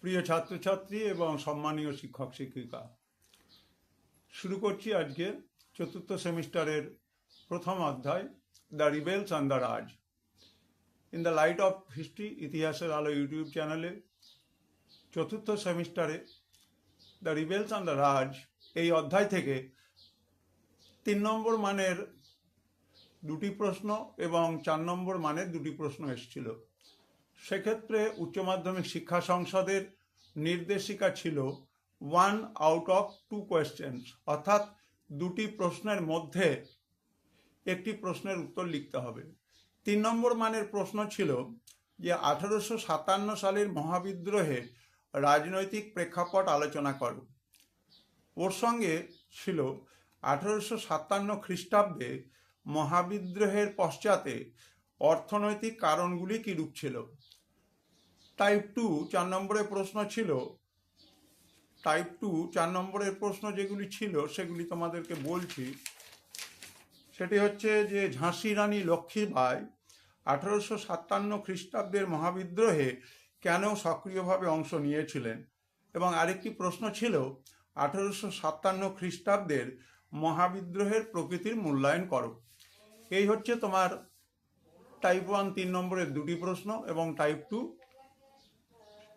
প্রিয় ছাত্রছাত্রী এবং সম্মানীয় শিক্ষক শিক্ষিকা, শুরু করছি আজকে চতুর্থ সেমিস্টারের প্রথম অধ্যায় the রিবেলস and the Raj. In the light off history, ইতিহাসের আলো ইউটিউব চ্যানেলে চতুর্থ সেমিস্টারে দ্য রিবেলস অ্যান্ড দ্য রাজ এই অধ্যায় থেকে 3 নম্বর মানের দুটি প্রশ্ন এবং 4 নম্বর মানের দুটি প্রশ্ন এসেছিল। সেক্ষেত্রে উচ্চ মাধ্যমিক শিক্ষা সংসদের নির্দেশিকা ছিল 1 out of 2 questions, অর্থাৎ দুটি প্রশ্নের মধ্যে একটি প্রশ্নের উত্তর লিখতে হবে। 3 নম্বর মানের প্রশ্ন ছিল যে 1857 সালের মহাবিদ্রোহের রাজনৈতিক প্রেক্ষাপট আলোচনা করো। ওর সঙ্গে ছিল 1857 খ্রিস্টাব্দে মহাবিদ্রোহের পশ্চাতে অর্থনৈতিক কারণগুলি কিরূপ ছিল। টাইপ 2 4 নম্বরের প্রশ্ন ছিল। টাইপ 2 4 নম্বরের প্রশ্ন যেগুলি ছিল সেগুলি তোমাদেরকে বলছি। সেটি হচ্ছে যে ঝাঁসি রানী লক্ষ্মীবাই 1857 খ্রিস্টাব্দের মহাবিদ্রোহে কেন সক্রিয়ভাবে অংশ নিয়েছিলেন, এবং আরেকটি প্রশ্ন ছিল 1857 খ্রিস্টাব্দের মহাবিদ্রোহের প্রকৃতির মূল্যায়ন করো। এই হচ্ছে তোমার টাইপ 1 3 নম্বরের দুটি প্রশ্ন এবং টাইপ 2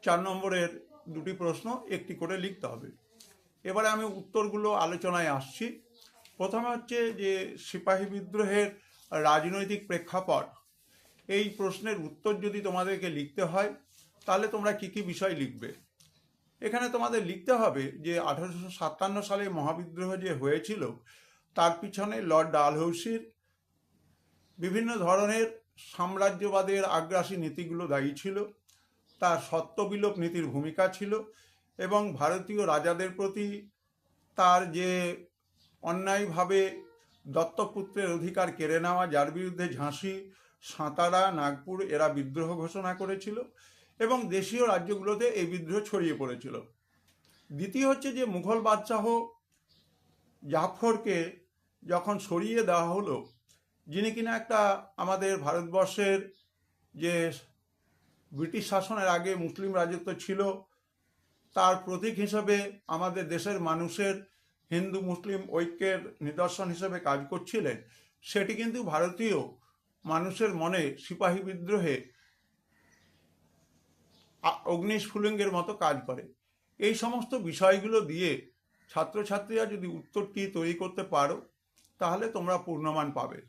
4 নম্বরের দুটি প্রশ্ন একটি করে লিখতে হবে। এবারে আমি উত্তরগুলো আলোচনায় আসছি। প্রথমে হচ্ছে যে সিপাহী বিদ্রোহের রাজনৈতিক প্রেক্ষাপট। এই প্রশ্নের উত্তর যদি তোমাদেরকে লিখতে হয় তাহলে তোমরা কি কি বিষয় লিখবে। এখানে তোমাদের লিখতে হবে যে 1857 সালে মহাবিদ্রোহ যে হয়েছিল তার পিছনে লর্ড ডালহৌসির বিভিন্ন ধরনের সাম্রাজ্যবাদের আগ্রাসী নীতিগুলো দায়ী ছিল, তার সত্যবিলোপ নীতির ভূমিকা ছিল, এবং ভারতীয় রাজাদের প্রতি তার যে অন্যায়ভাবে দত্তপুত্রের অধিকার কেড়ে নেওয়া, যার বিরুদ্ধে ঝাঁসি, সাঁতারা, নাগপুর এরা বিদ্রোহ ঘোষণা করেছিল এবং দেশীয় রাজ্যগুলোতে এই বিদ্রোহ ছড়িয়ে পড়েছিল। দ্বিতীয় হচ্ছে যে মুঘল বাদশাহ জাফরকে যখন সরিয়ে দেওয়া হলো, যিনি কিনা একটা আমাদের ভারতবর্ষের যে ব্রিটিশ শাসনের আগে মুসলিম রাজত্ব ছিল তার প্রতীক হিসেবে আমাদের দেশের মানুষের হিন্দু মুসলিম ঐক্যের নিদর্শন হিসেবে কাজ করছিলেন, সেটি কিন্তু ভারতীয় মানুষের মনে সিপাহী বিদ্রোহে অগ্নিস্ফুলিঙ্গের মতো কাজ করে। এই সমস্ত বিষয়গুলো দিয়ে ছাত্রছাত্রীরা যদি উত্তরটি তৈরি করতে পারো তাহলে তোমরা পূর্ণমান পাবে।